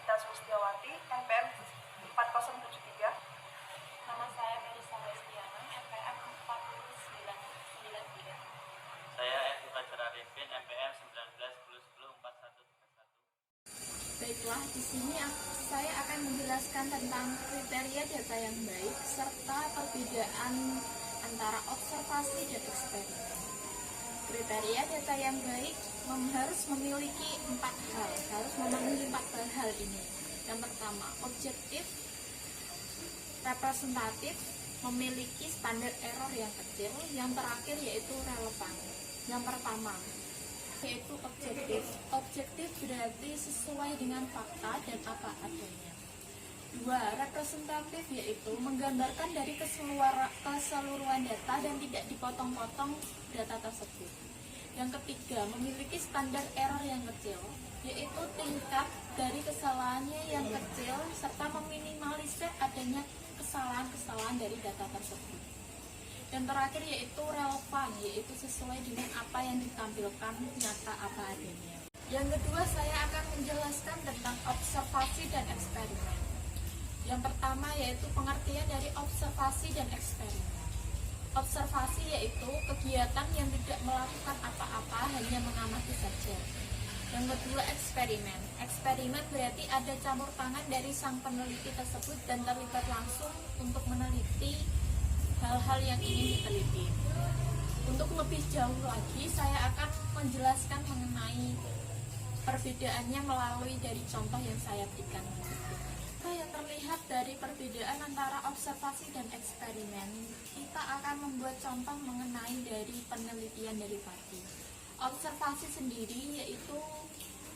Gita Sulistiawati, NPM 4073. Nama saya Melisa Restiana, NPM 4993. Saya Edi Fajar Arifin, NPM 1910104131. Baiklah, di sini saya akan menjelaskan tentang kriteria data yang baik serta perbedaan antara observasi dan eksperimen. Kriteria data yang baik harus memiliki harus memenuhi empat hal ini. Yang pertama, objektif, representatif, memiliki standar error yang kecil. Yang terakhir yaitu relevan. Yang pertama yaitu objektif. Objektif berarti sesuai dengan fakta dan apa adanya. Dua, representatif yaitu menggambarkan dari keseluruhan data dan tidak dipotong-potong data tersebut. Yang ketiga, memiliki standar error yang kecil, yaitu tingkat dari kesalahannya yang kecil serta meminimalisir adanya kesalahan-kesalahan dari data tersebut. Dan terakhir yaitu relevan, yaitu sesuai dengan apa yang ditampilkan nyata apa adanya. Yang kedua, saya akan menjelaskan tentang observasi dan eksperimen. Yang pertama yaitu pengertian dari observasi dan eksperimen. Observasi yaitu kegiatan yang tidak melakukan apa-apa, hanya mengamati saja. Yang kedua, eksperimen. Eksperimen berarti ada campur tangan dari sang peneliti tersebut dan terlibat langsung untuk meneliti hal-hal yang ingin diteliti. Untuk lebih jauh lagi, saya akan menjelaskan mengenai perbedaannya melalui dari contoh yang saya berikan. Yang terlihat dari perbedaan antara observasi dan eksperimen, kita akan membuat contoh mengenai dari penelitian dari tadi. Observasi sendiri yaitu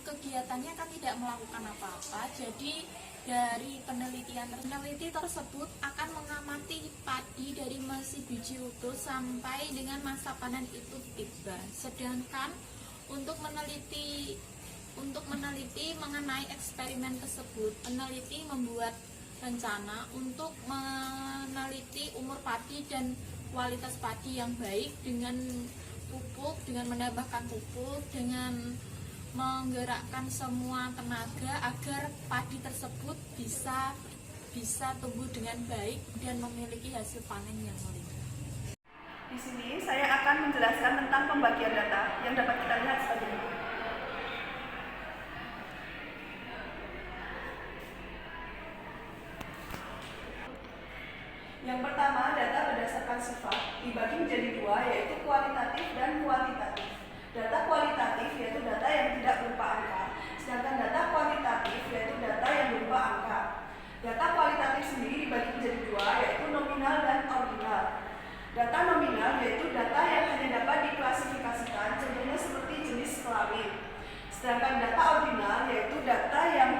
kegiatannya kan tidak melakukan apa-apa, jadi dari peneliti tersebut akan mengamati padi dari masih biji utuh sampai dengan masa panen itu tiba. Sedangkan untuk meneliti mengenai eksperimen tersebut, peneliti membuat rencana untuk meneliti umur padi dan kualitas padi yang baik dengan pupuk, dengan menambahkan pupuk, dengan menggerakkan semua tenaga agar padi tersebut bisa tumbuh dengan baik dan memiliki hasil panen yang melimpah. Di sini saya akan menjelaskan tentang pembagian data yang dapat kita lihat sebagai berikut. Yang pertama, data berdasarkan sifat dibagi menjadi dua, yaitu kualitatif dan kuantitatif. Data kualitatif yaitu data yang tidak berupa angka, sedangkan data kuantitatif yaitu data yang berupa angka. Data kualitatif sendiri dibagi menjadi dua, yaitu nominal dan ordinal. Data nominal yaitu data yang hanya dapat diklasifikasikan, contohnya seperti jenis kelamin. Sedangkan data ordinal yaitu data yang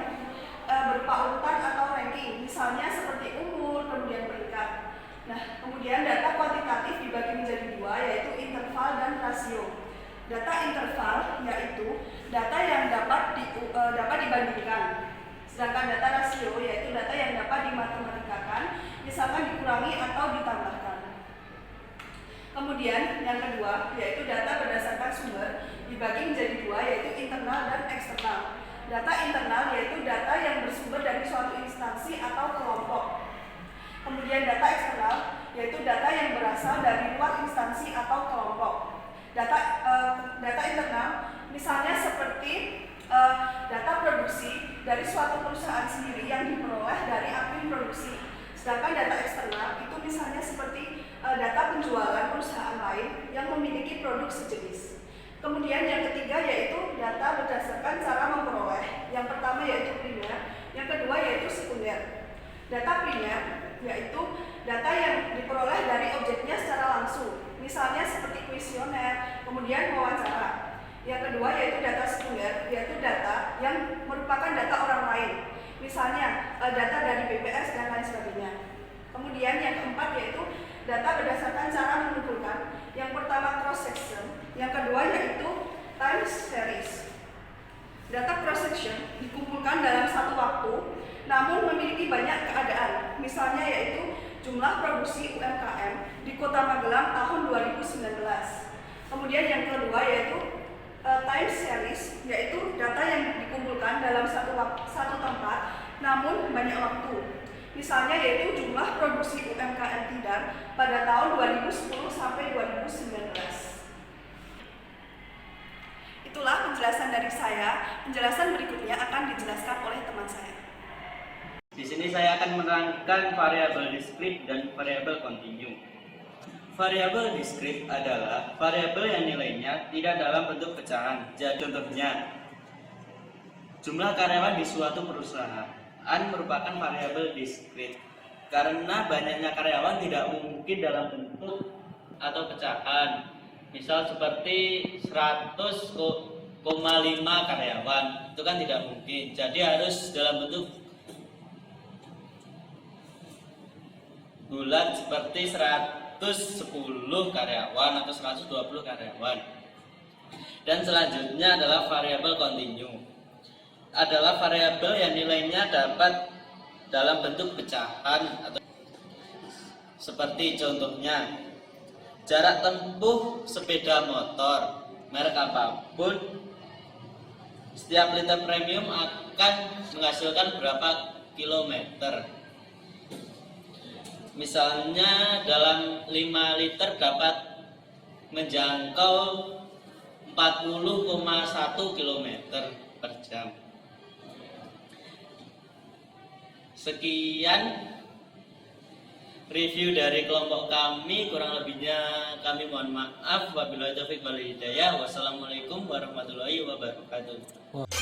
berupa urutan atau ranking, misalnya seperti umur, kemudian peringkat. Nah, kemudian data kuantitatif dibagi menjadi dua, yaitu interval dan rasio. Data interval yaitu data yang dapat dibandingkan, sedangkan data rasio yaitu data yang dapat dimatematikkan, misalkan dikurangi atau ditambahkan. Kemudian yang kedua yaitu data berdasarkan sumber dibagi menjadi dua, yaitu internal dan eksternal. Data internal yaitu data yang bersumber dari suatu instansi atau kelompok. Kemudian data eksternal yaitu data yang berasal dari luar instansi atau kelompok. Data internal misalnya seperti data produksi dari suatu perusahaan sendiri yang diperoleh dari admin produksi. Sedangkan data eksternal itu misalnya seperti data penjualan perusahaan lain yang memiliki produk sejenis. Kemudian yang ketiga yaitu data berdasarkan cara memperoleh. Yang pertama yaitu primer, yang kedua yaitu sekunder. Data primer yaitu data yang diperoleh dari objeknya secara langsung, misalnya seperti kuesioner, kemudian wawancara. Yang kedua yaitu data sekunder, yaitu data yang merupakan data orang lain, misalnya data dari BPS dan lain sebagainya. Kemudian yang keempat yaitu data berdasarkan cara mengumpulkan. Yang pertama cross section, yang kedua yaitu time series. Data cross section dikumpulkan dalam satu waktu, namun memiliki banyak keadaan. Misalnya yaitu jumlah produksi UMKM di Kota Magelang tahun 2019. Kemudian yang kedua yaitu time series, yaitu data yang dikumpulkan dalam satu tempat namun banyak waktu. Misalnya yaitu jumlah produksi UMKM Tidar pada tahun 2010 sampai 2019. Itulah penjelasan dari saya. Penjelasan berikutnya akan dijelaskan oleh teman saya. Di sini saya akan menerangkan variabel discrete dan variabel kontinu. Variabel discrete adalah variabel yang nilainya tidak dalam bentuk pecahan. Jadi contohnya, jumlah karyawan di suatu perusahaan merupakan variabel discrete karena banyaknya karyawan tidak mungkin dalam bentuk atau pecahan. Misal seperti 100,5 karyawan, itu kan tidak mungkin. Jadi harus dalam bentuk bulat seperti 110 karyawan atau 120 karyawan. Dan selanjutnya adalah variabel kontinu. Adalah variabel yang nilainya dapat dalam bentuk pecahan atau seperti contohnya jarak tempuh sepeda motor merek apapun, setiap liter premium akan menghasilkan berapa kilometer. Misalnya dalam 5 liter dapat menjangkau 40,1 km per jam. Sekian review dari kelompok kami, kurang lebihnya kami mohon maaf. Wabillahi taufiq wal hidayah. Wassalamualaikum warahmatullahi wabarakatuh.